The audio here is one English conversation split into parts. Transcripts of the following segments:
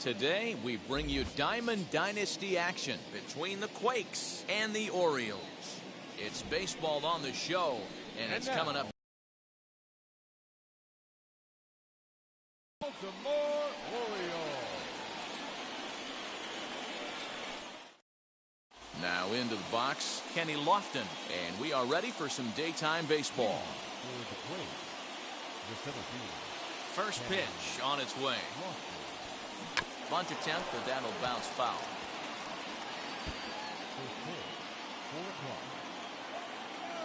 Today, we bring you Diamond Dynasty action between the Kwiks and the Orioles. It's baseball on the show, and it's coming up. Baltimore Orioles. Now into the box, Kenny Lofton, and we are ready for some daytime baseball. First pitch on its way. Bunt attempt, but that'll bounce foul.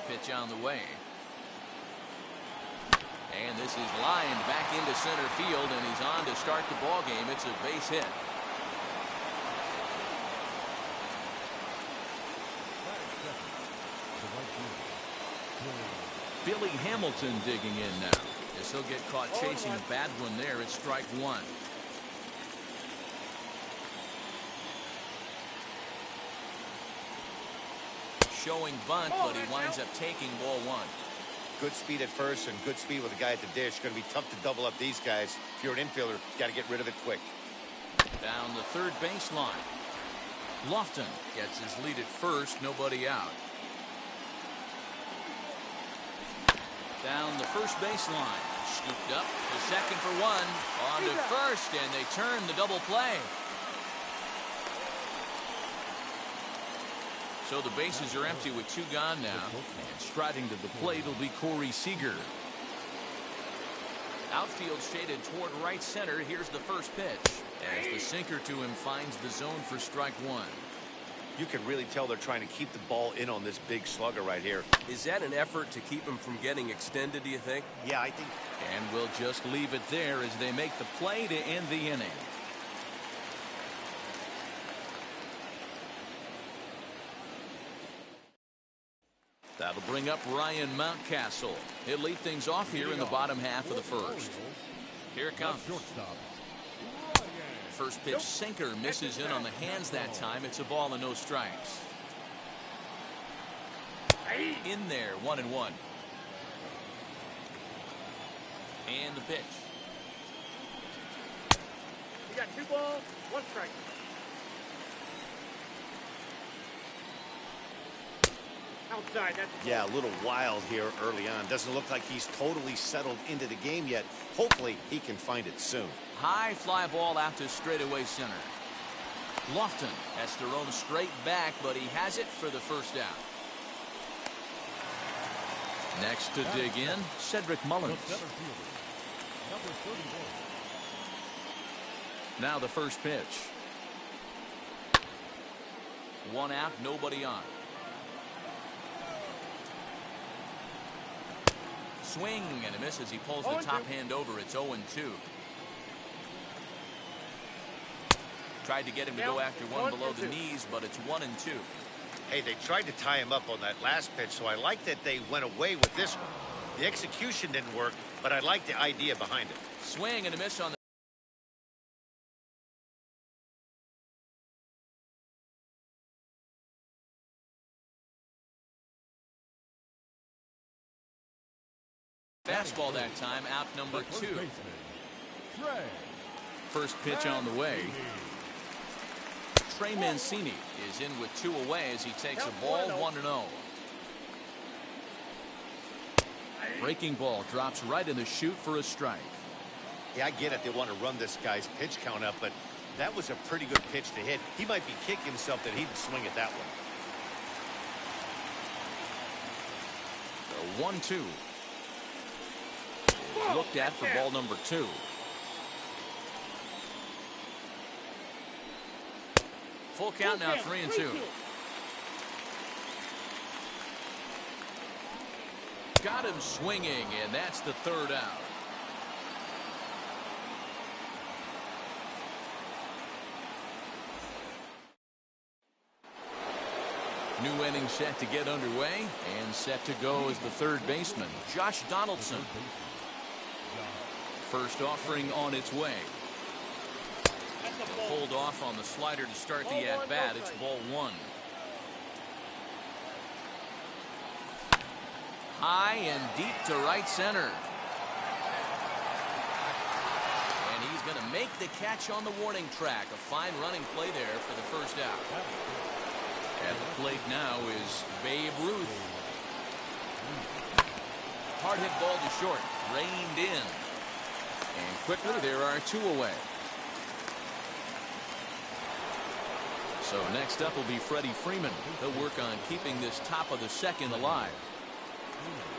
Pitch on the way. And this is lined back into center field, and he's on to start the ball game. It's a base hit. Billy Hamilton digging in now. As he'll get caught chasing a bad one there. It's strike one. Showing bunt, but he winds up taking ball one. Good speed at first and good speed with the guy at the dish. Going to be tough to double up these guys. If you're an infielder, got to get rid of it quick. Down the third baseline. Lofton gets his lead at first, nobody out. Down the first baseline. Scooped up to second for one. On to first, and they turn the double play. So the bases are empty with two gone now. And striding to the plate will be Corey Seager. Outfield shaded toward right center. Here's the first pitch. As the sinker to him finds the zone for strike one. You can really tell they're trying to keep the ball in on this big slugger right here. Is that an effort to keep him from getting extended, do you think? Yeah, I think. And we'll just leave it there as they make the play to end the inning. That'll bring up Ryan Mountcastle. He'll lead things off here in the bottom half of the first. Here it comes. First pitch sinker misses in on the hands that time. It's a ball and no strikes. In there, 1-1. And the pitch. You got 2 balls, 1 strike. Outside, that's yeah, a little wild here early on. Doesn't look like he's totally settled into the game yet. Hopefully he can find it soon. High fly ball out to straightaway center. Lofton has to roam straight back, but he has it for the first out. Next to dig in, Cedric Mullins. Now the first pitch. 1 out, nobody on. Swing and a miss as he pulls the top hand over. It's 0-2. Tried to get him to go after one below the knees, but it's 1-2. Hey, they tried to tie him up on that last pitch, so I like that they went away with this one. The execution didn't work, but I like the idea behind it. Swing and a miss on the fastball that time, out number 2. First pitch on the way. Trey Mancini is in with 2 away as he takes a ball, 1-0. Breaking ball drops right in the chute for a strike. Yeah, I get it. They want to run this guy's pitch count up, but that was a pretty good pitch to hit. He might be kicking himself that he didn't swing at that one. 1-2. Looked at for ball number 2. Full count now, 3-2. Got him swinging, and that's the third out. New inning set to get underway, and set to go is the third baseman, Josh Donaldson. First offering on its way. They'll hold off on the slider to start the at-bat. It's ball 1. High and deep to right center. And he's going to make the catch on the warning track. A fine running play there for the first out. At the plate now is Babe Ruth. Hard hit ball to short. Reined in. And quickly there are 2 away. So next up will be Freddy Freeman. He'll work on keeping this top of the second alive.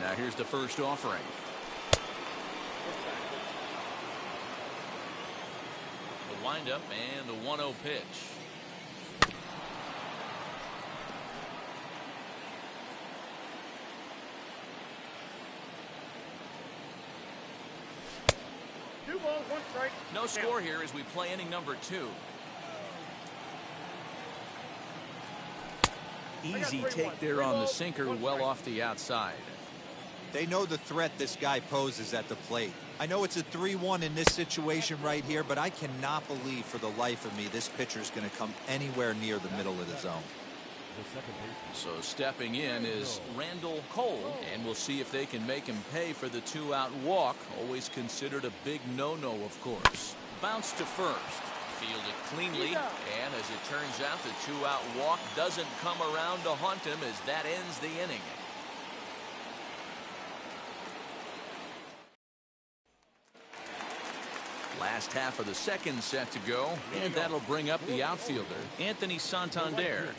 Now here's the first offering. The windup and the 1-0 pitch. Two balls, one strike. No score here as we play inning number 2. Easy take there on the sinker, well off the outside. They know the threat this guy poses at the plate. I know it's a 3-1 in this situation right here, but I cannot believe for the life of me this pitcher's going to come anywhere near the middle of the zone. So stepping in is Randall Cole, and we'll see if they can make him pay for the 2-out walk. Always considered a big no-no, of course. Bounce to first. Fielded cleanly, and as it turns out, the 2-out walk doesn't come around to haunt him as that ends the inning. Last half of the second set to go, and that'll bring up the outfielder, Anthony Santander.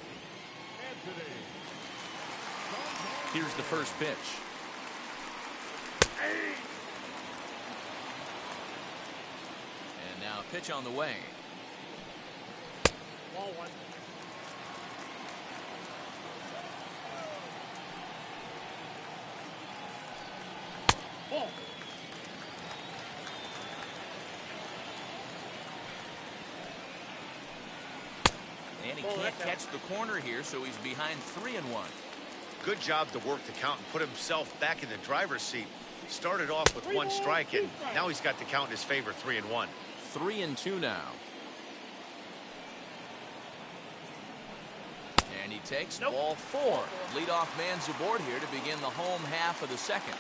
Here's the first pitch. And now a pitch on the way. Ball one. Ball. And he can't catch the corner here, so he's behind 3-1. Good job to work the count and put himself back in the driver's seat. Started off with 1 strike, and now he's got the count in his favor, 3-1. 3-2 now. And he takes ball 4. Leadoff man's aboard here to begin the home half of the second.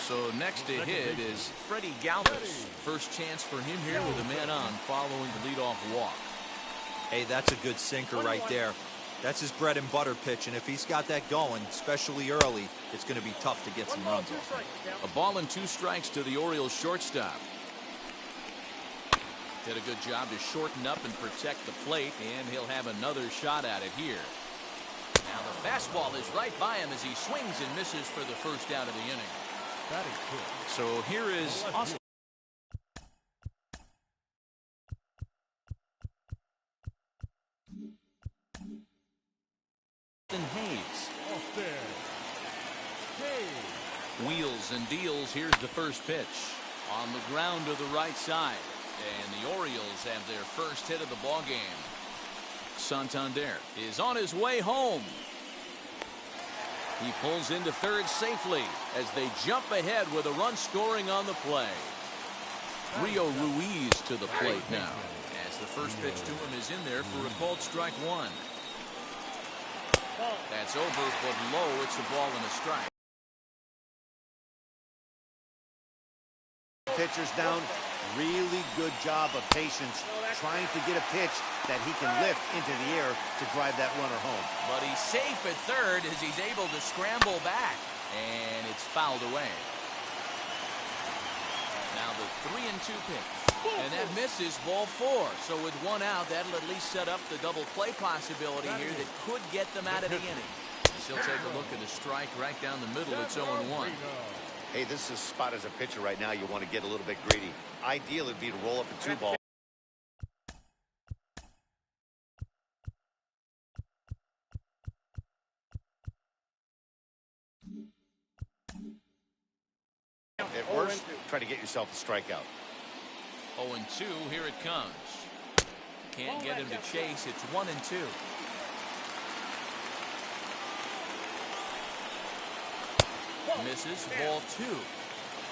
So next to hit is Freddie Galvez. First chance for him here with a man on following the leadoff walk. Hey, that's a good sinker right there. That's his bread and butter pitch, and if he's got that going, especially early, it's going to be tough to get some runs off. A ball and 2 strikes to the Orioles shortstop. Did a good job to shorten up and protect the plate, and he'll have another shot at it here. Now the fastball is right by him as he swings and misses for the first out of the inning. So here is Austin Hayes. Wheels and deals. Here's the first pitch. On the ground to the right side. And the Orioles have their first hit of the ball game. Santander is on his way home. He pulls into third safely as they jump ahead with a run scoring on the play. Rio Ruiz to the plate now as the first pitch to him is in there for a called strike 1. That's over, but low. It's a ball and a strike. Pitcher's down. Really good job of patience, trying to get a pitch that he can lift into the air to drive that runner home. But he's safe at third as he's able to scramble back. And it's fouled away. Now the 3-2 pitch. And that misses ball 4. So with 1 out, that'll at least set up the double play possibility here that could get them out of the inning. He'll take a look at the strike right down the middle. It's 0-1. Hey, this is a spot as a pitcher right now. You want to get a little bit greedy. Ideal would be to roll up a 2-ball. At worst, try to get yourself a strikeout. 0-2, here it comes. Can't get him to chase. It's 1-2. Misses ball 2.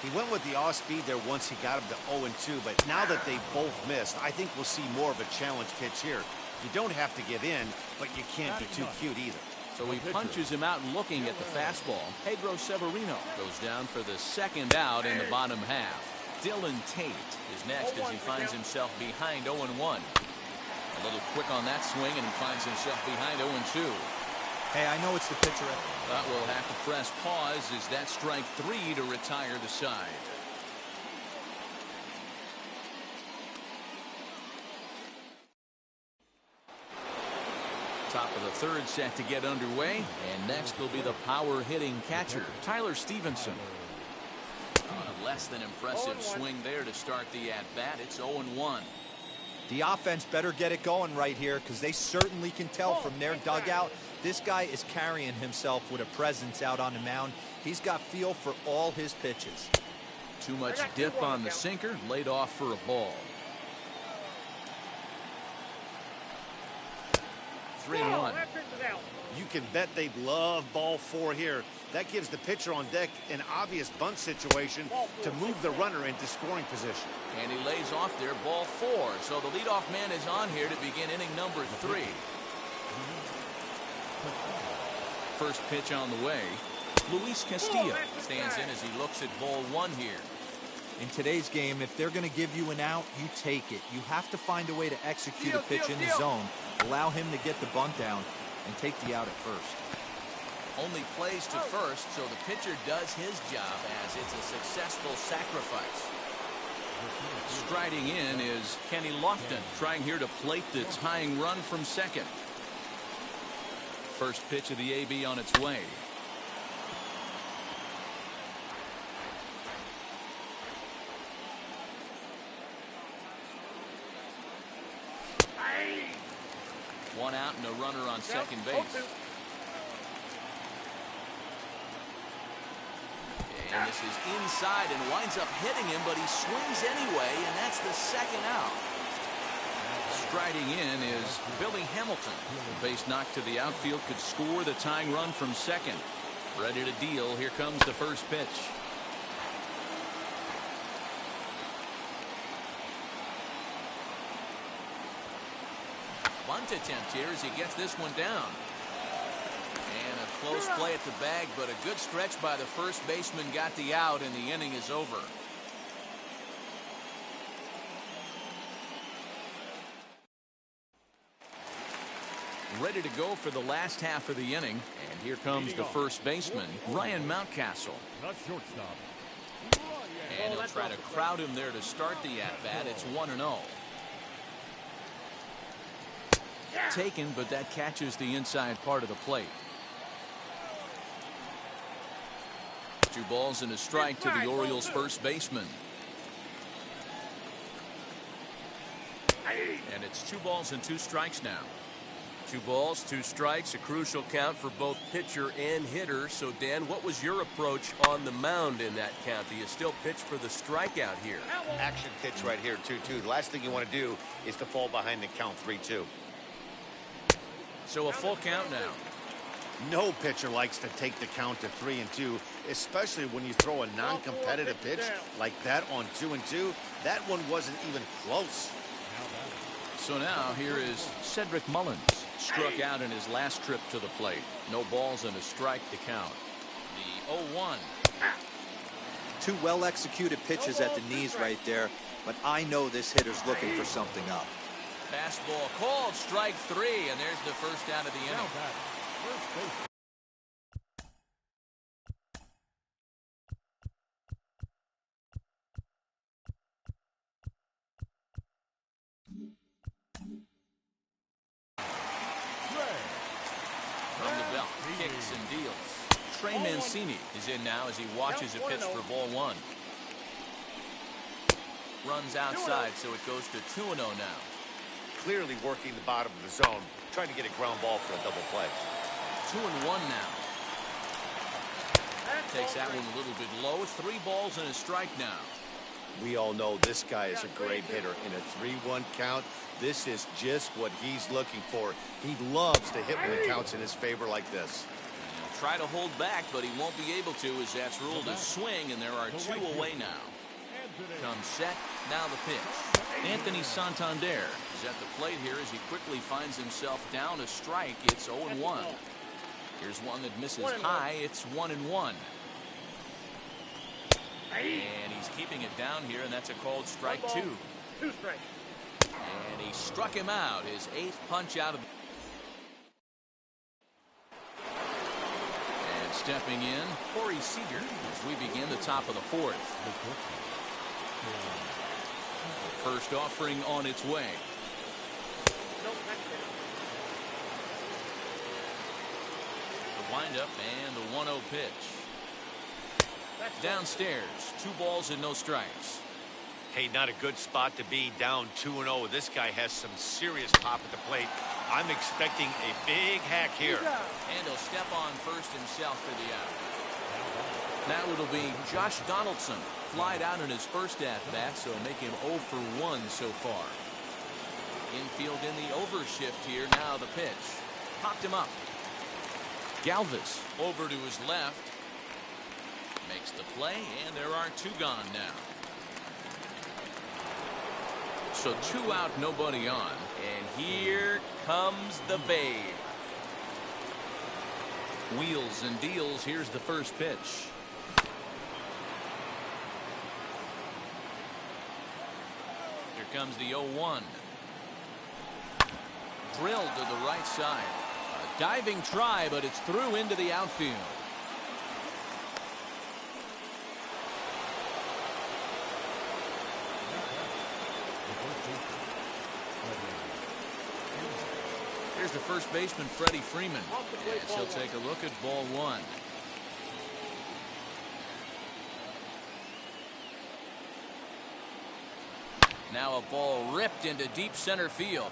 He went with the off speed there once he got him to 0-2, but now that they both missed, I think we'll see more of a challenge pitch here. You don't have to give in, but you can't be too cute either. So he punches him out looking at the fastball. Pedro Severino goes down for the second out in the bottom half. Dylan Tate is next as he finds himself behind 0-1. A little quick on that swing, and he finds himself behind 0-2. Hey, I know it's the pitcher. But we'll have to press pause as that strike 3 to retire the side. Top of the third set to get underway, and next will be the power hitting catcher, Tyler Stevenson. A less than impressive swing there to start the at-bat. It's 0-1. The offense better get it going right here, because they certainly can tell from their dugout this guy is carrying himself with a presence out on the mound. He's got feel for all his pitches. Too much dip on the sinker, laid off for a ball. 3-1. You can bet they'd love ball 4 here. That gives the pitcher on deck an obvious bunt situation to move the runner into scoring position. And he lays off there, ball 4. So the leadoff man is on here to begin inning number 3. First pitch on the way. Luis Castillo stands in as he looks at ball 1 here. In today's game, if they're going to give you an out, you take it. You have to find a way to execute a pitch in the zone, allow him to get the bunt down, and take the out at first. Only plays to first, so the pitcher does his job as it's a successful sacrifice. Striding in is Kenny Lofton, trying here to plate the tying run from second. First pitch of the AB on its way. One out and a runner on second base. And this is inside and winds up hitting him, but he swings anyway, and that's the second out. Striding in is Billy Hamilton. The base knock to the outfield could score the tying run from second. Ready to deal. Here comes the first pitch. Bunt attempt here as he gets this one down. And a close play at the bag, but a good stretch by the first baseman got the out, and the inning is over. Ready to go for the last half of the inning, and here comes the first baseman, Ryan Mountcastle. And he'll try to crowd him there to start the at-bat. It's 1-0. Taken, but that catches the inside part of the plate. 2 balls and a strike to the Orioles first baseman. And it's 2 balls and 2 strikes now. 2 balls, 2 strikes, a crucial count for both pitcher and hitter. So, Dan, what was your approach on the mound in that count? Do you still pitch for the strikeout here? Action pitch right here, 2-2. The last thing you want to do is to fall behind the count 3-2. So a full count now. No pitcher likes to take the count to 3-2, especially when you throw a non-competitive pitch like that on 2-2. That one wasn't even close. So now here is Cedric Mullins. Struck out in his last trip to the plate. No balls and a strike to count. The 0-1. 2 well-executed pitches at the knees right there, but I know this hitter's looking for something up. Fastball called, strike 3, and there's the first out of the inning. From the belt, kicks and deals. Trey Mancini is in now as he watches a pitch for ball 1. Runs outside, so it goes to 2-0 now. Clearly working the bottom of the zone, trying to get a ground ball for a double play. 2-1 now. Takes that one a little bit low. 3 balls and a strike now. We all know this guy is a great hitter. In a 3-1 count, this is just what he's looking for. He loves to hit when it counts in his favor like this. He'll try to hold back, but he won't be able to as that's ruled a swing, and there are 2 away now. Comes set, now the pitch. Anthony Santander is at the plate here as he quickly finds himself down a strike. It's 0-1. Here's one that misses high. It's 1-1. And he's keeping it down here, and that's a called strike 2. 2 strikes. And he struck him out, his 8th punch out of the... And stepping in, Corey Seager as we begin the top of the 4th. First offering on its way. The windup and the 1-0 pitch. Downstairs, 2 balls and no strikes. Hey, not a good spot to be, down 2-0. This guy has some serious pop at the plate. I'm expecting a big hack here. And he'll step on first himself for the out. Now it'll be Josh Donaldson. Flied out in his first at-bat, so make him 0 for 1 so far. Infield in the overshift here. Now the pitch. Popped him up. Galvez over to his left. Makes the play, and there are 2 gone now. So 2 out, nobody on. And here comes the babe. Wheels and deals. Here's the first pitch. Here comes the 0-1. Drilled to the right side. A diving try, but it's through into the outfield. Here's the first baseman, Freddie Freeman, as he'll take a look at ball 1. Now a ball ripped into deep center field.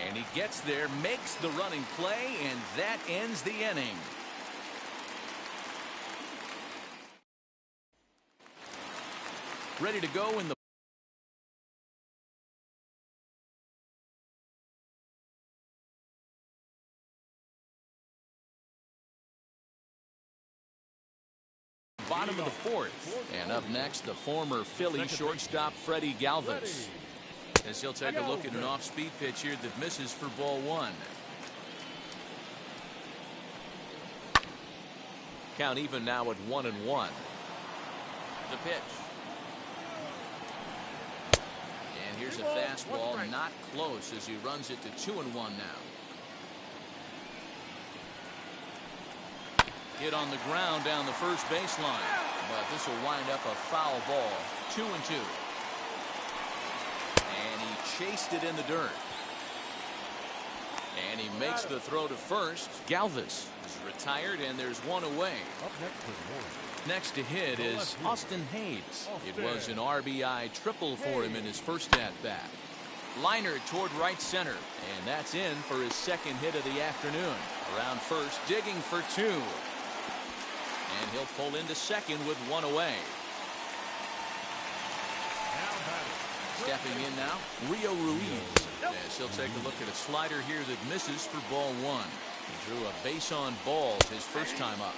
And he gets there, makes the running play, and that ends the inning. Ready to go in the bottom of the 4th. And up next, the former Philly shortstop, Freddie Galvez, as he'll take a look at an off-speed pitch here that misses for ball 1. Count even now at 1-1. The pitch. And here's a fastball, not close, as he runs it to 2-1 now. Hit on the ground down the first baseline, but this will wind up a foul ball. 2-2. And he chased it in the dirt. And he makes the throw to first. Galvez is retired, and there's 1 away. Next to hit is Austin Hayes. It was an RBI triple for him in his first at-bat. Liner toward right center, and that's in for his 2nd hit of the afternoon. Around first, digging for 2. And he'll pull into 2nd with 1 away. Stepping in now, Rio Ruiz, as he'll take a look at a slider here that misses for ball 1. He drew a base on balls his first time up.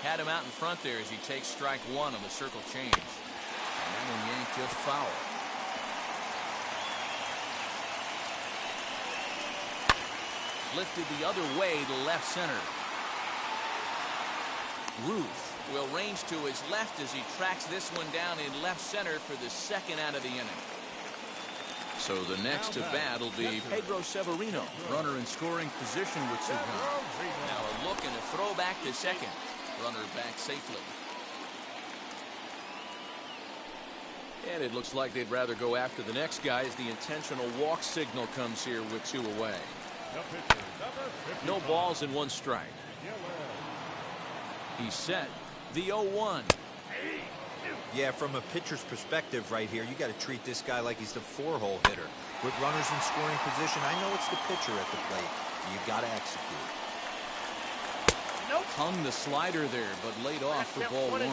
Had him out in front there as he takes strike 1 on the circle change. And that one yanked just foul. Lifted the other way to left center. Ruth will range to his left as he tracks this one down in left center for the 2nd out of the inning. So the next to bat will be Pedro Severino, runner in scoring position with Sugan. Now a look and a throw back to 2nd. Runner back safely. And it looks like they'd rather go after the next guy as the intentional walk signal comes here with 2 away. No balls and 1 strike. He's set. The 0-1. Yeah, from a pitcher's perspective right here, you got to treat this guy like he's the 4-hole hitter. With runners in scoring position, I know it's the pitcher at the plate. You got to execute. Hung the slider there, but laid off for ball 1. And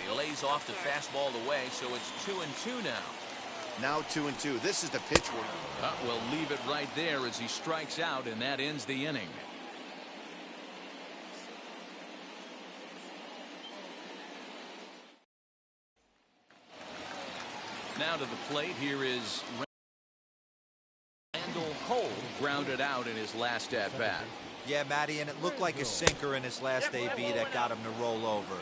he lays off the fastball away, so it's 2-2 now. Now 2-2. This is the pitch one. We'll leave it right there as he strikes out, and that ends the inning. Now to the plate, here is Randall Cole, grounded grounded out in his last at-bat. Yeah, Matty, and it looked like a sinker in his last AB that got him to roll over.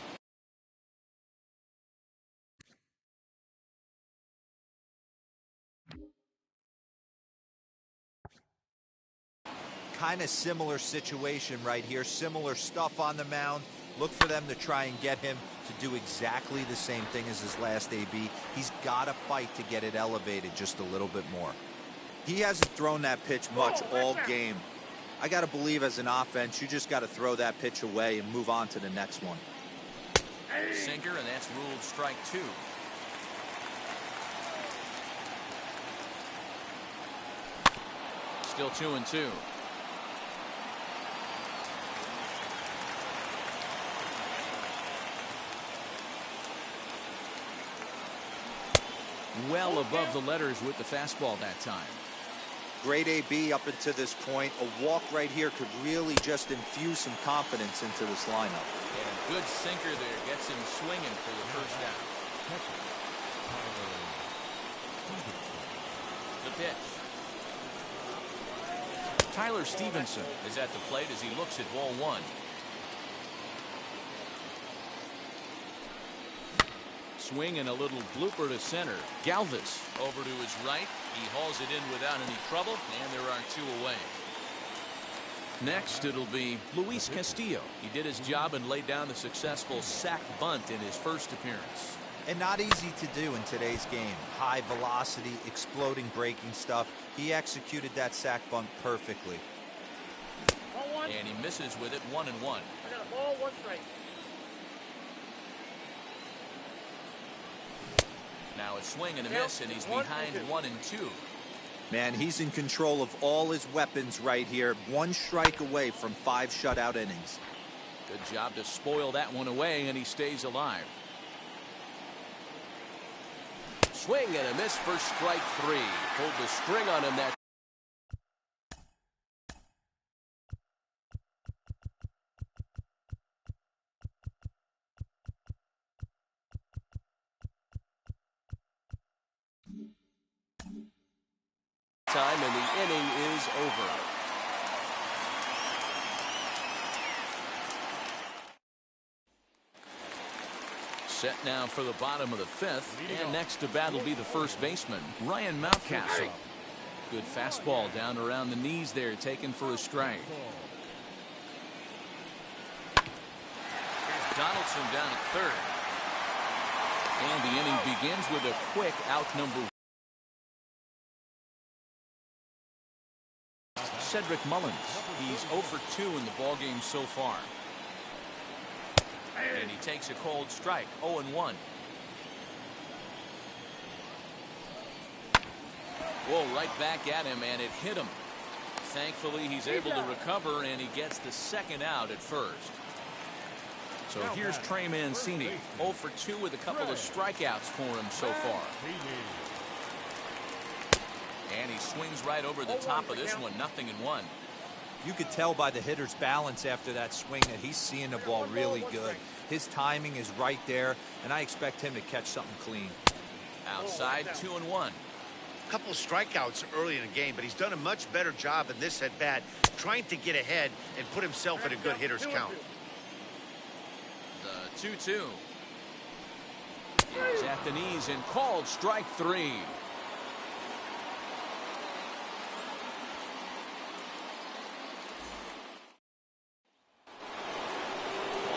Kind of similar situation right here. Similar stuff on the mound. Look for them to try and get him to do exactly the same thing as his last AB. He's got to fight to get it elevated just a little bit more. He hasn't thrown that pitch much all game. I got to believe as an offense, you just got to throw that pitch away and move on to the next one. Sinker, and that's ruled strike 2. Still 2-2. Well above the letters with the fastball that time. Great AB up until this point. A walk right here could really just infuse some confidence into this lineup. And a good sinker there gets him swinging for the first out. The pitch. Tyler Stevenson is at the plate as he looks at ball 1. Swing and a little blooper to center. Galvez over to his right. He hauls it in without any trouble, and there are 2 away. Next, it'll be Luis Castillo. He did his job and laid down the successful sac bunt in his first appearance. And not easy to do in today's game. High velocity, exploding breaking stuff. He executed that sac bunt perfectly. And he misses with it, 1-1. I got a ball, 1 strike. Now a swing and a miss, and he's behind 1-2. Man, he's in control of all his weapons right here. 1 strike away from 5 shutout innings. Good job to spoil that one away, and he stays alive. Swing and a miss for strike 3. Pulled the string on him that. Time and the inning is over. Set now for the bottom of the 5th, and next to bat will be the first baseman, Ryan Mountcastle. Good fastball down around the knees there, taken for a strike. Here's Donaldson down at 3rd. And the inning begins with a quick out number 1. Cedric Mullins. He's 0 for 2 in the ballgame so far. And he takes a cold strike, 0-1. Whoa, right back at him, and it hit him. Thankfully, he's able to recover, and he gets the second out at first. So here's Trey Mancini, 0 for 2 with a couple of strikeouts for him so far. And he swings right over the top of this one, 0-1. You could tell by the hitter's balance after that swing that he's seeing the ball really good. His timing is right there, and I expect him to catch something clean. Outside, 2-1. A couple of strikeouts early in the game, but he's done a much better job in this at bat, trying to get ahead and put himself in a good hitter's count. The 2-2. He's at the knees and called strike 3.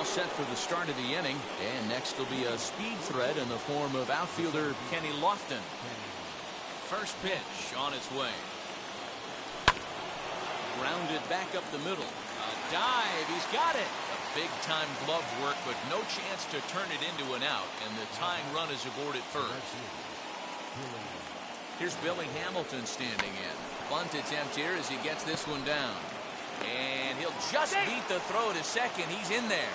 Set for the start of the inning, and next will be a speed threat in the form of outfielder Kenny Lofton. First pitch on its way. Grounded back up the middle. A dive, he's got it. A big time glove work, but no chance to turn it into an out, and the tying run is aboard at first. Here's Billy Hamilton standing in. Bunt attempt here as he gets this one down, and he'll just beat the throw to second. He's in there.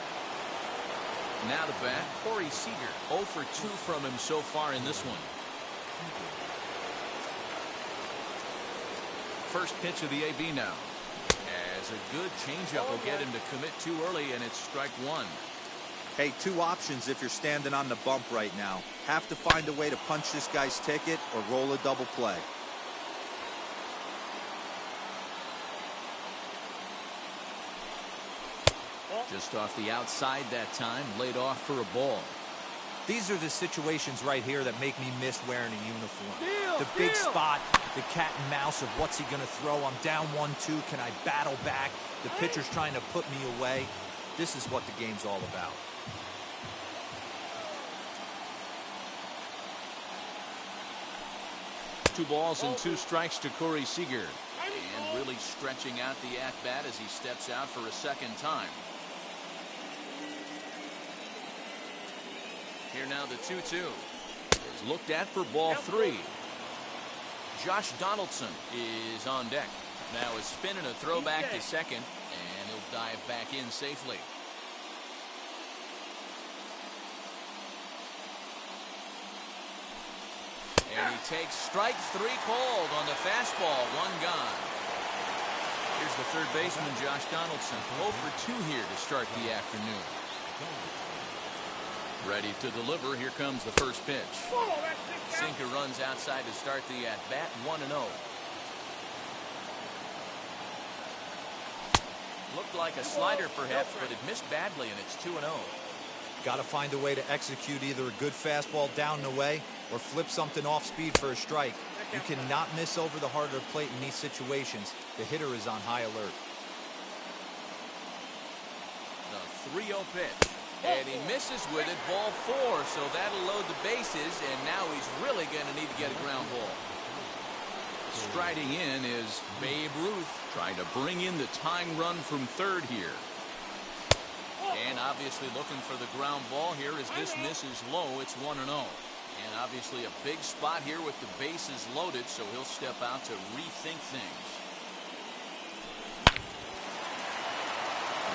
Now to bat, Corey Seager. 0 for 2 from him so far in this one. First pitch of the AB now. As a good changeup will get him to commit too early, and it's strike 1. Hey, 2 options if you're standing on the bump right now. Have to find a way to punch this guy's ticket or roll a double play. Just off the outside that time, laid off for a ball. These are the situations right here that make me miss wearing a uniform. The big spot, the cat and mouse of what's he going to throw. I'm down 1-2. Can I battle back? The pitcher's trying to put me away. This is what the game's all about. Two balls and 2 strikes to Corey Seager. And really stretching out the at-bat as he steps out for a second time. Here now the 2-2 is looked at for ball 3. Josh Donaldson is on deck. Now a spin and a throwback to second, and he'll dive back in safely. And he takes strike 3 called on the fastball, 1 gone. Here's the third baseman, Josh Donaldson, 0 for 2 here to start the afternoon. Ready to deliver. Here comes the first pitch. Sinker runs outside to start the at-bat, 1-0. Looked like a slider perhaps, but it missed badly, and it's 2-0. Got to find a way to execute either a good fastball down and away or flip something off speed for a strike. You cannot miss over the heart of the plate in these situations. The hitter is on high alert. The 3-0 pitch. And he misses with it, ball 4, so that'll load the bases, and now he's really going to need to get a ground ball. Striding in is Babe Ruth, trying to bring in the tying run from third here. And obviously looking for the ground ball here as this misses low. It's 1-0. And obviously a big spot here with the bases loaded, so he'll step out to rethink things.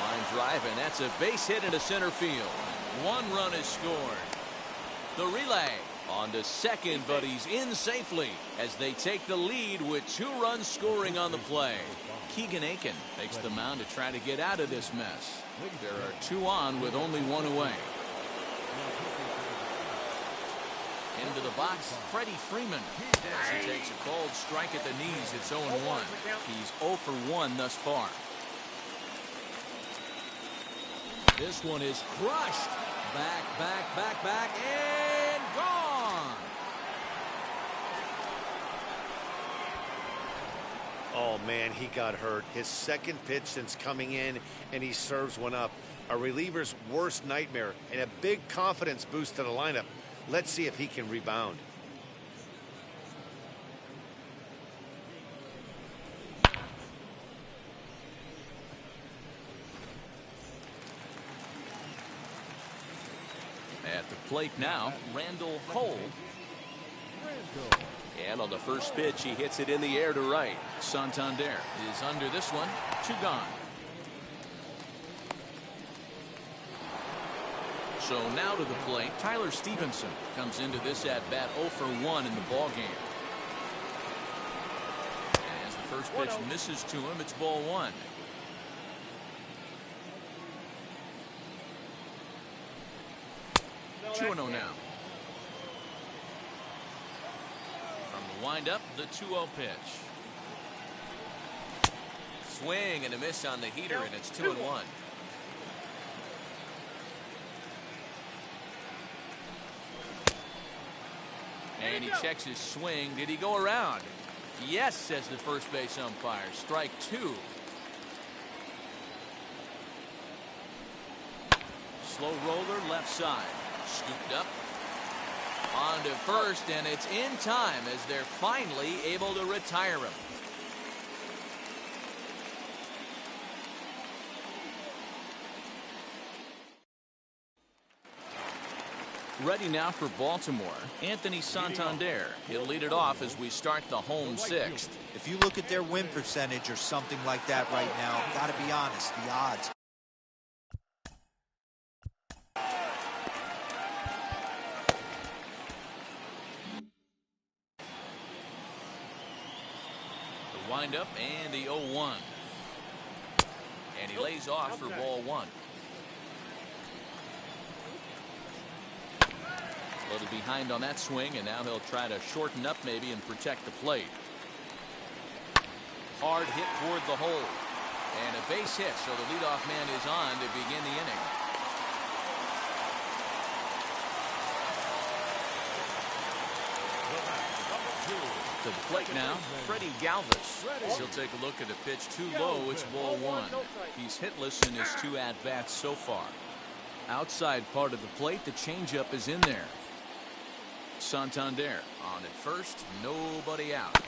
Line drive, and that's a base hit into center field. 1 run is scored. The relay on to second, but he's in safely as they take the lead with 2 runs scoring on the play. Keegan Aiken makes the mound to try to get out of this mess. There are 2 on with only 1 away. Into the box, Freddie Freeman. As he takes a cold strike at the knees, it's 0-1. He's 0 for 1 thus far. This one is crushed. Back, and gone. Oh, man, he got hurt. His second pitch since coming in, and he serves one up. A reliever's worst nightmare and a big confidence boost to the lineup. Let's see if he can rebound. At the plate now, Randall Cole. And on the first pitch, he hits it in the air to right. Santander is under this one. 2 gone. So now to the plate, Tyler Stevenson comes into this at-bat 0 for 1 in the ballgame. As the first pitch misses to him, it's ball 1. Two 2-0 now. From the windup, the 2-0 pitch. Swing and a miss on the heater, and it's 2-1. And he checks his swing. Did he go around? Yes, says the first base umpire. Strike 2. Slow roller left side. Scooped up. On to first, and it's in time as they're finally able to retire him. Ready now for Baltimore, Anthony Santander. He'll lead it off as we start the home 6th. If you look at their win percentage or something like that right now, got to be honest, the odds. The windup and the 0-1. And he lays off for ball 1. A little behind on that swing, and now he'll try to shorten up maybe and protect the plate. Hard hit toward the hole. And a base hit, so the leadoff man is on to begin the inning. To the plate now, Freddie Galvez. He'll take a look at a pitch too low. It's ball one. He's hitless in his 2 at-bats so far. Outside part of the plate, the changeup is in there. Santander on at first, nobody out.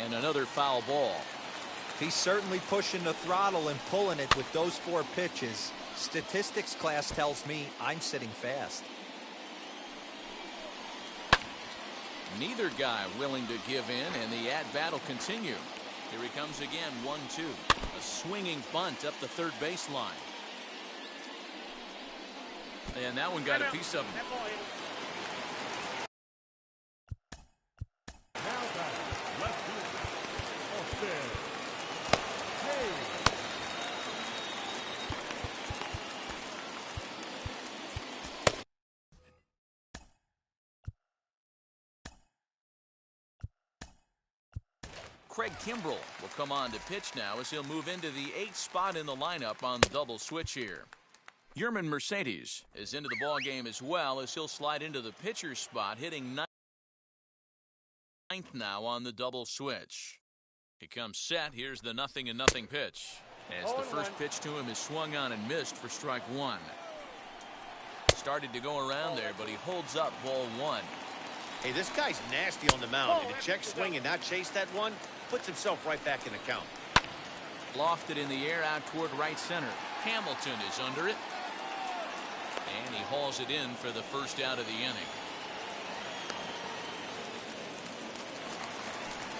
And another foul ball. He's certainly pushing the throttle and pulling it with those 4 pitches. Statistics class tells me I'm sitting fast. Neither guy willing to give in, and the at-bat will continue. Here he comes again, 1-2. A swinging bunt up the third baseline. And that one got a piece of him. Craig Kimbrell will come on to pitch now as he'll move into the 8th spot in the lineup on the double switch here. Yerman Mercedes is into the ball game as well as he'll slide into the pitcher's spot, hitting 9th now on the double switch. He comes set. Here's the 0-0 pitch. As the first pitch to him is swung on and missed for strike 1. Started to go around there, but he holds up ball 1. Hey, this guy's nasty on the mound, and to check swing and not chase that one puts himself right back in the count. Lofted in the air out toward right center. Hamilton is under it. And he hauls it in for the first out of the inning.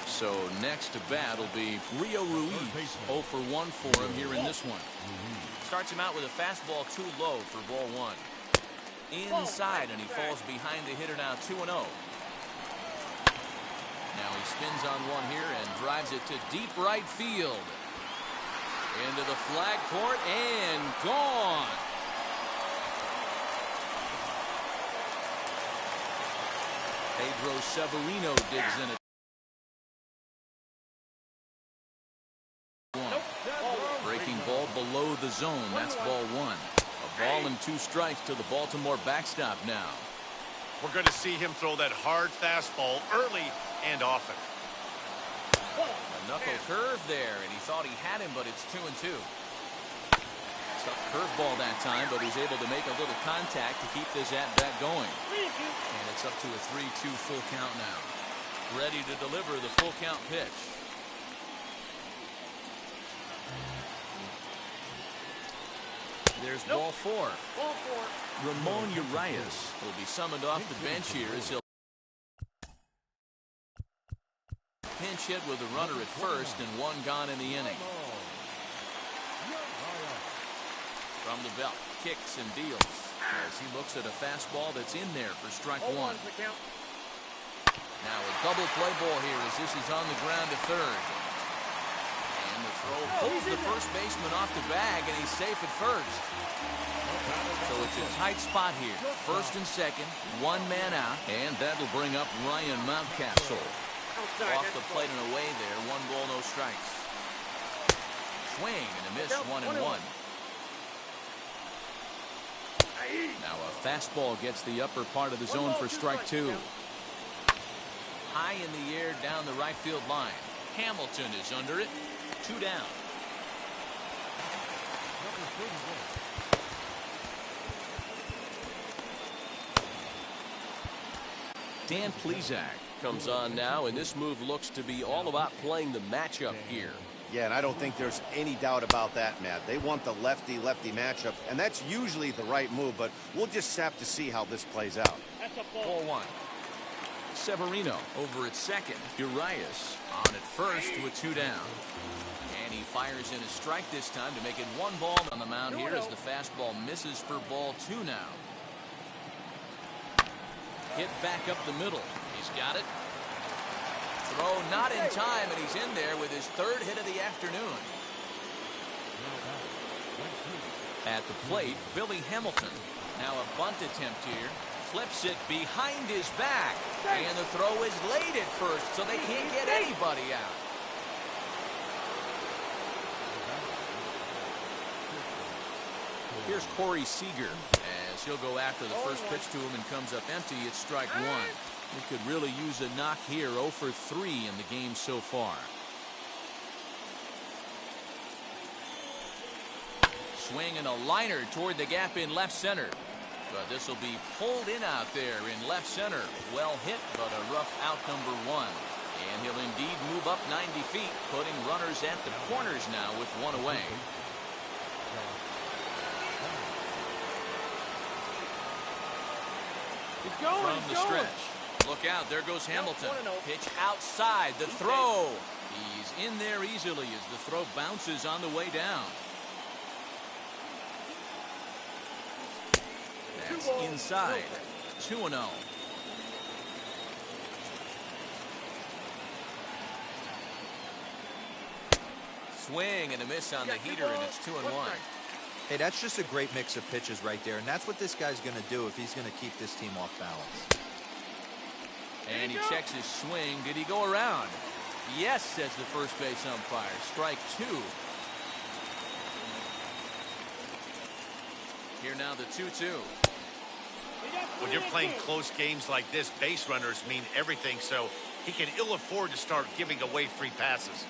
So next to bat will be Rio Ruiz. 0 for 1 for him here in this one. Starts him out with a fastball too low for ball 1. Inside, and he falls behind the hitter now 2-0. Now he spins on one here and drives it to deep right field. Into the flag court and gone. Pedro Severino digs in it. Breaking ball below the zone. That's ball 1. A ball and 2 strikes to the Baltimore backstop now. We're going to see him throw that hard fastball early and often. A knuckle curve there, and he thought he had him, but it's 2-2. Tough curveball that time, but he's able to make a little contact to keep this at-bat going. And it's up to a 3-2 full count now. Ready to deliver the full count pitch. There's ball 4. Ramon Urias will be summoned off the bench here as he'll pinch hit with a runner at first and 1 gone in the inning. From the belt, kicks and deals as he looks at a fastball that's in there for strike 1. Now a double play ball here as this is on the ground to third. And the throw pulls the first baseman off the bag, and he's safe at first. So it's a tight spot here. First and second, 1 man out, and that'll bring up Ryan Mountcastle. Off the plate and away there. 1 ball, no strikes. Swing and a miss, 1-1. Now a fastball gets the upper part of the zone for strike 2. High in the air down the right field line. Hamilton is under it. 2 down. Dan Plesac comes on now, and this move looks to be all about playing the matchup here. Yeah, and I don't think there's any doubt about that, Matt. They want the lefty-lefty matchup, and that's usually the right move, but we'll just have to see how this plays out. Ball 1. Severino over at second. Urias on at first with 2 down. And he fires in a strike this time to make it 1 ball on the mound here as the fastball misses for ball 2 now. Hit back up the middle. He's got it. Throw not in time, and he's in there with his 3rd hit of the afternoon. At the plate, Billy Hamilton. Now a bunt attempt here. Flips it behind his back. And the throw is late at first, so they can't get anybody out. Here's Corey Seager as he'll go after the first pitch to him and comes up empty. It's strike one. He could really use a knock here. 0 for 3 in the game so far. Swing and a liner toward the gap in left center. But this will be pulled in out there in left center. Well hit, but a rough out number 1. And he'll indeed move up 90 feet, putting runners at the corners now with 1 away. From the stretch. Look out, there goes Hamilton. Pitch outside, the throw. He's in there easily as the throw bounces on the way down. That's inside. 2-0. Swing and a miss on the heater, and it's 2-1. Hey, that's just a great mix of pitches right there, and that's what this guy's going to do if he's going to keep this team off balance. And he checks his swing. Did he go around? Yes, says the first base umpire. Strike 2. Here now the 2-2. When you're playing close games like this, base runners mean everything, so he can ill afford to start giving away free passes.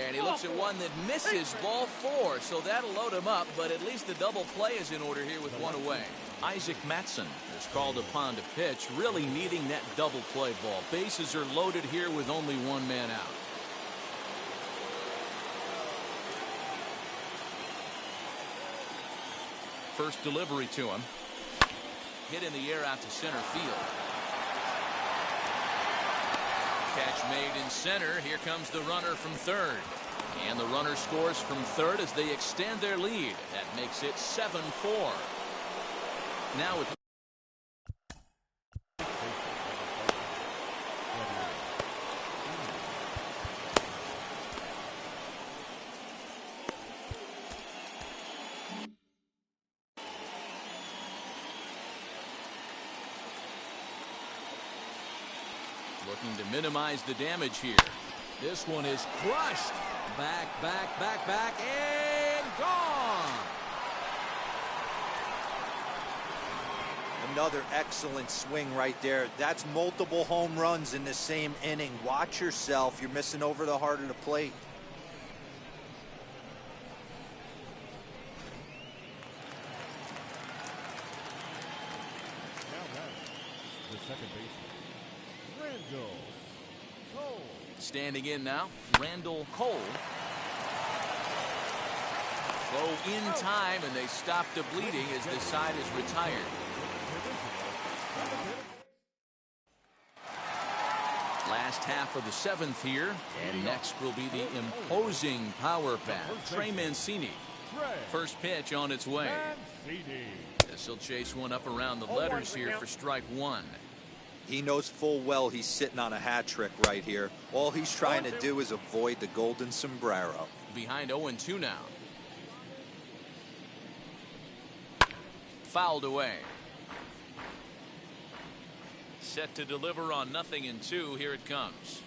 And he looks at one that misses, ball 4, so that'll load him up, but at least the double play is in order here with 1 away. Isaac Matson is called upon to pitch, really needing that double play ball. Bases are loaded here with only 1 man out. First delivery to him. Hit in the air out to center field. Catch made in center. Here comes the runner from third. And the runner scores from third as they extend their lead. That makes it 7-4. Now with looking to minimize the damage here. This one is crushed. Back, and gone. Another excellent swing right there. That's multiple home runs in the same inning. Watch yourself. You're missing over the heart of the plate. The second baseman, Randall Cole. Standing in now, Randall Cole. Throw in time, and they stop the bleeding as the side is retired. Last half of the 7th here, and next will be the imposing power bat, Trey Mancini. First pitch on its way. This will chase one up around the letters here for strike 1. He knows full well he's sitting on a hat trick right here. All he's trying to do is avoid the golden sombrero. Behind 0-2 now. Fouled away. Set to deliver on 0-2. Here it comes.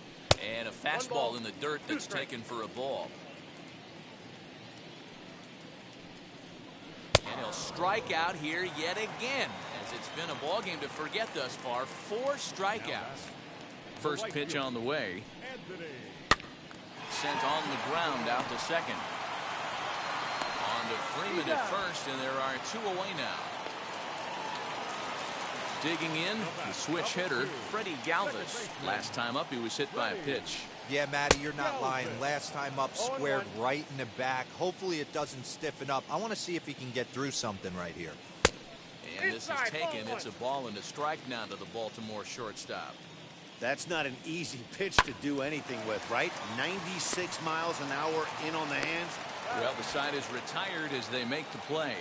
And a fastball in the dirt that's taken for a ball. And he'll strike out here yet again, as it's been a ball game to forget thus far. 4 strikeouts. First pitch on the way. Sent on the ground out to second. On to Freeman at first, and there are 2 away now. Digging in, the switch hitter, Freddie Galvez. Last time up, he was hit by a pitch. Yeah, Matty, you're not lying. Last time up, squared right in the back. Hopefully it doesn't stiffen up. I want to see if he can get through something right here. And this is taken. It's a ball and a strike now to the Baltimore shortstop. That's not an easy pitch to do anything with, right? 96 miles an hour in on the hands. Well, the side is retired as they make the play.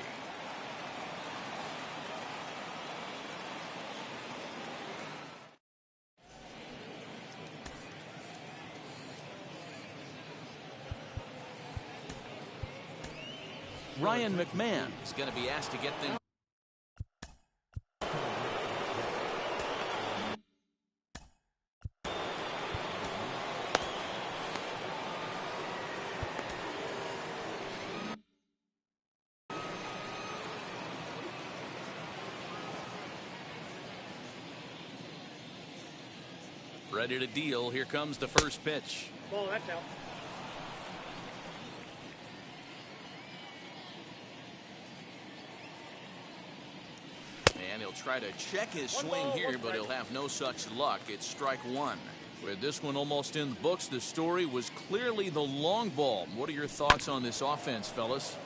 Ryan McMahon is going to be asked to get things. Ready to deal. Here comes the first pitch. Ball, that's out. And he'll try to check his swing here, but he'll have no such luck. It's strike one. With this one almost in the books, the story was clearly the long ball. What are your thoughts on this offense, fellas?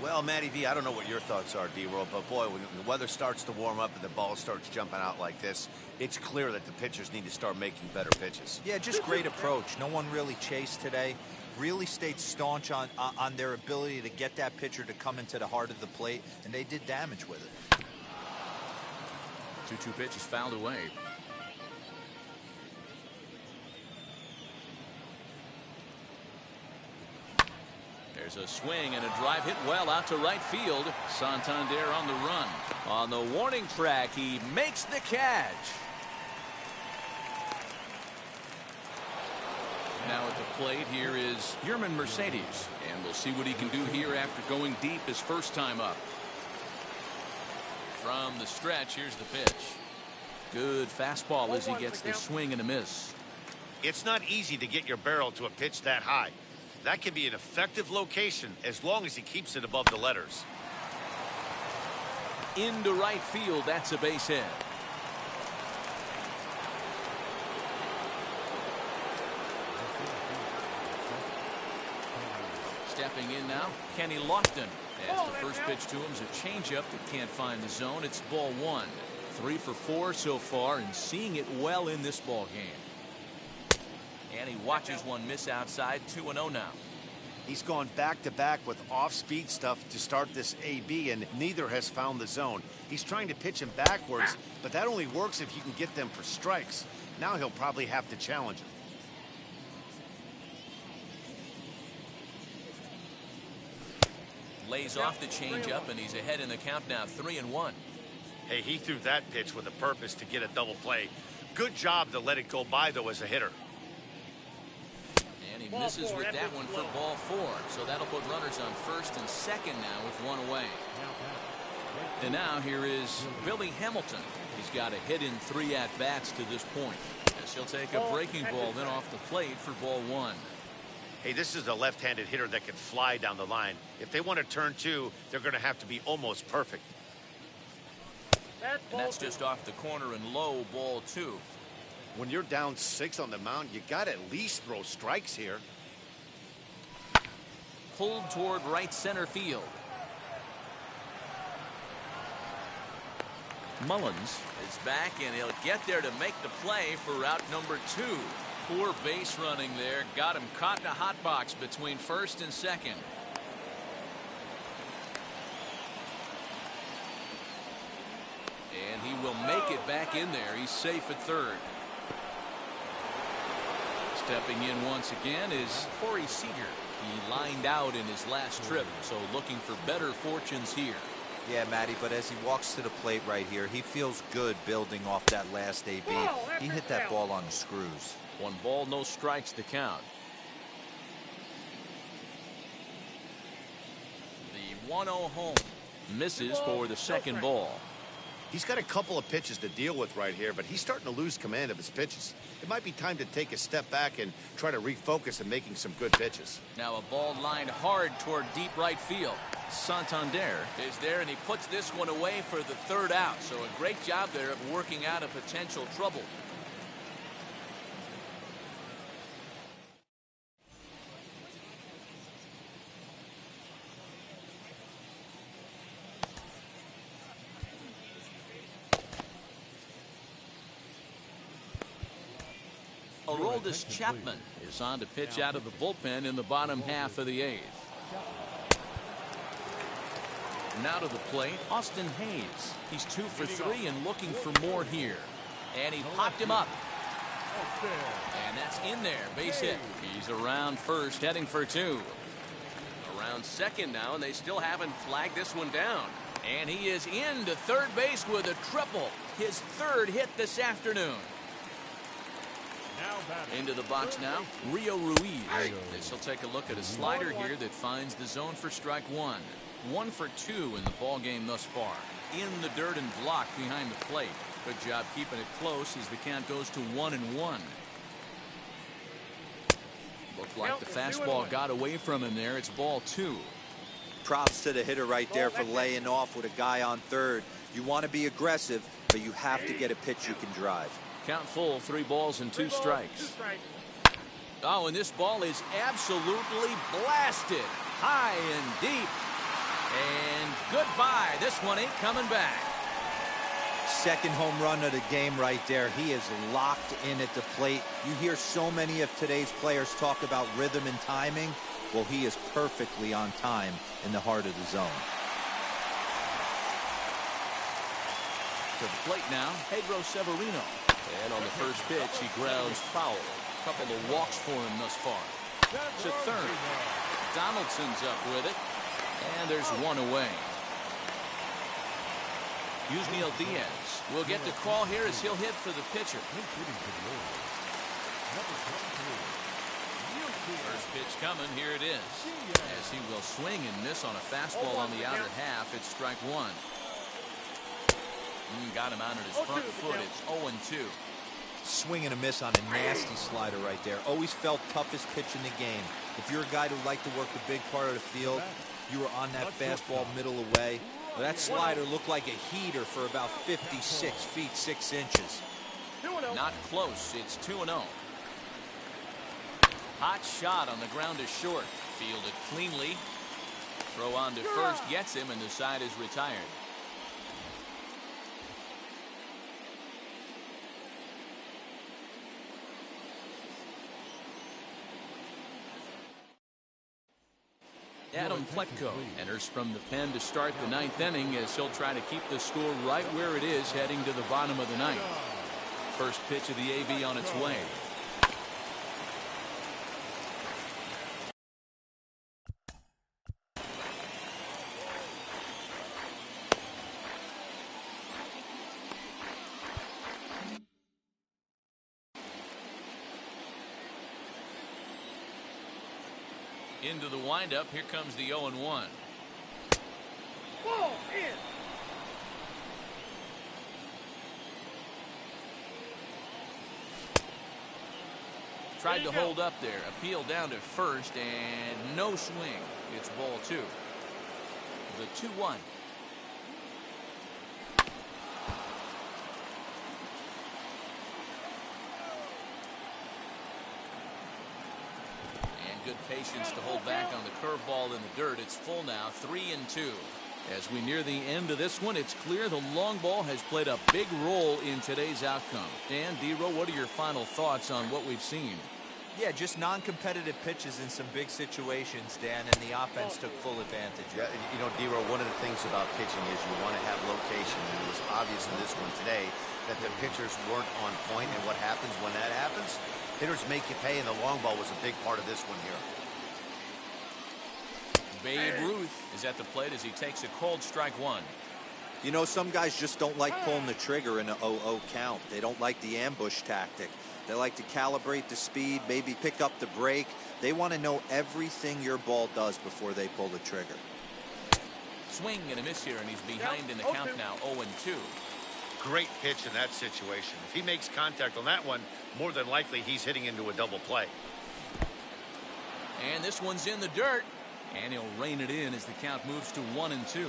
Well, Matty V, I don't know what your thoughts are, D-Roll, but boy, when the weather starts to warm up and the ball starts jumping out like this, it's clear that the pitchers need to start making better pitches. Yeah, just great approach. No one really chased today. Really stayed staunch on their ability to get that pitcher to come into the heart of the plate, and they did damage with it. 2-2 pitch is fouled away. There's a swing and a drive hit well out to right field. Santander on the run. On the warning track, he makes the catch. Now at the plate, here is Yerman Mercedes. And we'll see what he can do here after going deep his first time up. From the stretch, here's the pitch. Good fastball as he gets the swing and a miss. It's not easy to get your barrel to a pitch that high. That can be an effective location as long as he keeps it above the letters. Into right field, that's a base hit. Stepping in now, Kenny Lofton. As the first pitch to him is a changeup that can't find the zone. It's ball one. 3 for 4 so far and seeing it well in this ball game. And he watches one miss outside. 2-0 now. He's gone back-to-back with off-speed stuff to start this AB, and neither has found the zone. He's trying to pitch him backwards, but that only works if you can get them for strikes. Now he'll probably have to challenge him. Lays off the changeup, and he's ahead in the count now. 3-1. Hey, he threw that pitch with a purpose to get a double play. Good job to let it go by, though, as a hitter. And he misses with that one for ball 4. So that'll put runners on first and second now with one away. And now here is Billy Hamilton. He's got a hit in 3 at-bats to this point. As he'll take a breaking ball then off the plate for ball 1. Hey, this is a left-handed hitter that can fly down the line. If they want to turn 2, they're going to have to be almost perfect. And that's just off the corner and low, ball 2. When you're down 6 on the mound, you got to at least throw strikes here. Pulled toward right center field. Mullins is back, and he'll get there to make the play for out number 2. Poor base running there. Got him caught in a hot box between first and second. And he will make it back in there. He's safe at third. Stepping in once again is Corey Seager. He lined out in his last trip, so looking for better fortunes here. Yeah, Matty, but as he walks to the plate right here, he feels good building off that last AB. He hit that ball on the screws. 1 ball, no strikes to count. The 1-0 home. Misses for the second ball. He's got a couple of pitches to deal with right here, but he's starting to lose command of his pitches. It might be time to take a step back and try to refocus on making some good pitches. Now a ball lined hard toward deep right field. Santander is there, and he puts this one away for the 3rd out. So a great job there of working out a potential trouble. Orioles Chapman is on to pitch out of the bullpen in the bottom half of the 8th. Now to the plate, Austin Hayes. He's 2 for 3 and looking for more here. And he popped him up. And that's in there, base hit. He's around first, heading for 2. Around second now, and they still haven't flagged this one down. And he is into third base with a triple. His 3rd hit this afternoon. Into the box now, Rio Ruiz. This will take a look at a slider here that finds the zone for strike 1. 1 for 2 in the ball game thus far. In the dirt and blocked behind the plate. Good job keeping it close as the count goes to 1-1. Looked like the fastball got away from him there. It's ball 2. Props to the hitter right there for laying off with a guy on third. You want to be aggressive, but you have to get a pitch you can drive. Count full, 3 balls and 2 strikes. Oh, and this ball is absolutely blasted high and deep. And goodbye. This one ain't coming back. Second home run of the game right there. He is locked in at the plate. You hear so many of today's players talk about rhythm and timing. Well, he is perfectly on time in the heart of the zone. To the plate now, Pedro Severino. And on the first pitch, he grounds foul. A couple of walks for him thus far. To third. Donaldson's up with it. And there's one away. Yusniel Diaz will get the call here as he'll hit for the pitcher. First pitch coming, here it is. As he will swing and miss on a fastball on the outer half, it's strike 1. Got him out at his front foot. It's 0-2. Swing and a miss on a nasty slider right there. Always felt toughest pitch in the game. If you're a guy who liked to work the big part of the field, you were on that fastball middle away. Well, that slider looked like a heater for about 56 feet 6 inches. Not close. It's 2-0. Hot shot on the ground to short. Fielded cleanly. Throw on to first gets him, and the side is retired. Adam Pletko enters from the pen to start the 9th inning as he'll try to keep the score right where it is heading to the bottom of the 9th. First pitch of the AB on its way. Into the windup. Here comes the 0-1. Ball in. Tried to hold up there. Appeal down to first and no swing. It's ball 2. The 2-1. Good patience to hold back on the curveball in the dirt. It's full now, 3-2. As we near the end of this one, it's clear the long ball has played a big role in today's outcome. Dan, D-Row, what are your final thoughts on what we've seen? Yeah, just non-competitive pitches in some big situations, Dan, and the offense took full advantage. Yeah, you know, D-Row, one of the things about pitching is you want to have location, and it was obvious in this one today that the pitchers weren't on point, and what happens when that happens? Hitters make you pay, and the long ball was a big part of this one here. Babe Ruth is at the plate as he takes a cold strike 1. You know, some guys just don't like pulling the trigger in an 0-0 count. They don't like the ambush tactic. They like to calibrate the speed, maybe pick up the break. They want to know everything your ball does before they pull the trigger. Swing and a miss here, and he's behind in the count now, 0-2. Great pitch in that situation. If he makes contact on that one, more than likely he's hitting into a double play. And this one's in the dirt, and he'll rein it in as the count moves to 1-2.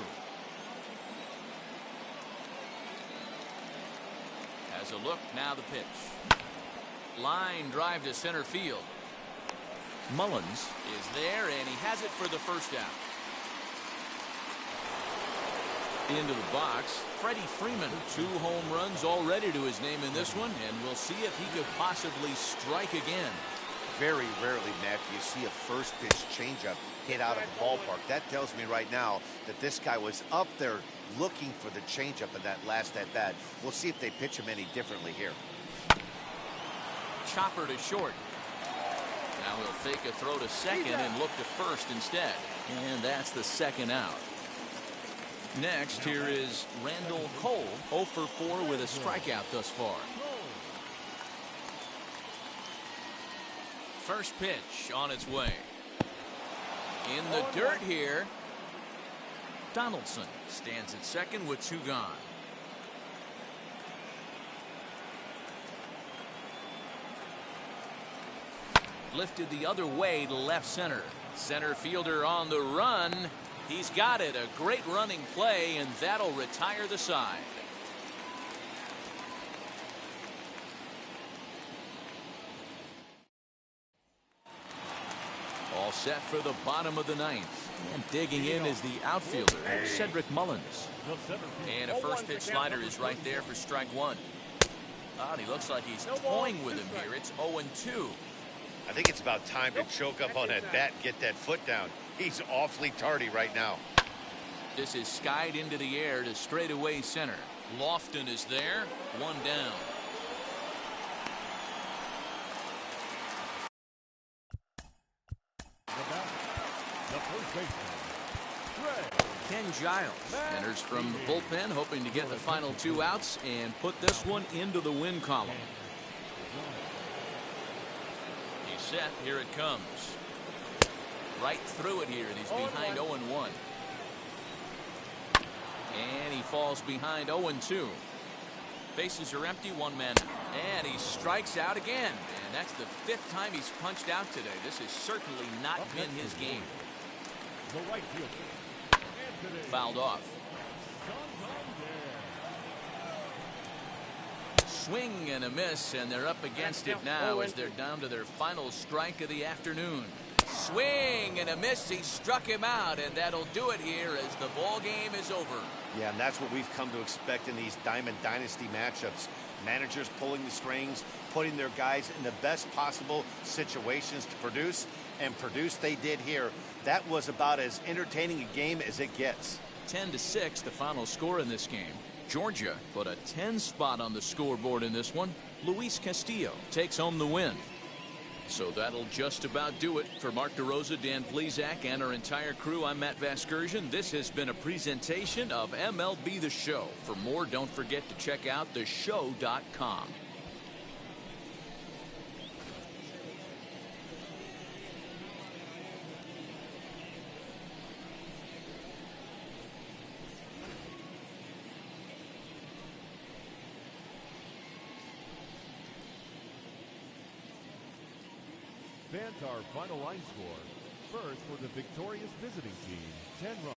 Has a look, now the pitch. Line drive to center field. Mullins is there, and he has it for the first out. Into the box, Freddie Freeman. 2 home runs already to his name in this one, and we'll see if he could possibly strike again. Very rarely, Matt, do you see a first pitch changeup hit out of the ballpark. That tells me right now that this guy was up there looking for the changeup in that last at bat. We'll see if they pitch him any differently here. Chopper to short. Now he'll fake a throw to second and look to first instead. And that's the second out. Next, here is Randall Cole, 0 for 4 with a strikeout thus far. First pitch on its way. In the dirt here. Donaldson stands at second with 2 gone. lifted the other way to left center. Center fielder on the run. He's got it. A great running play, and that'll retire the side. All set for the bottom of the ninth. And digging in is the outfielder, Cedric Mullins. And a first pitch slider is right there for strike one. And he looks like he's toying with him here. It's 0-2. I think it's about time to choke up on that bat and get that foot down. He's awfully tardy right now. This is skied into the air to straightaway center. Lofton is there. One down. The first baseman, Ken Giles enters from the bullpen, hoping to get the final 2 outs and put this one into the win column. He's set. Here it comes. Right through it here, and he's behind 0-1. And he falls behind 0-2. Bases are empty, 1 man out. And he strikes out again. And that's the 5th time he's punched out today. This has certainly not been his game. the right fielder. Fouled off. Swing and a miss, and they're up against it now as they're down to their final strike of the afternoon. Swing and a miss. He struck him out, and that'll do it here as the ball game is over. Yeah, and that's what we've come to expect in these Diamond Dynasty matchups. Managers pulling the strings, putting their guys in the best possible situations to produce, and produce they did here. That was about as entertaining a game as it gets. 10-6, the final score in this game. Georgia put a 10 spot on the scoreboard in this one. Luis Castillo takes home the win. So that'll just about do it. For Mark DeRosa, Dan Plesac, and our entire crew, I'm Matt Vasgersian. This has been a presentation of MLB The Show. For more, don't forget to check out theshow.com. Fans, our final line score. First for the victorious visiting team, 10 runs.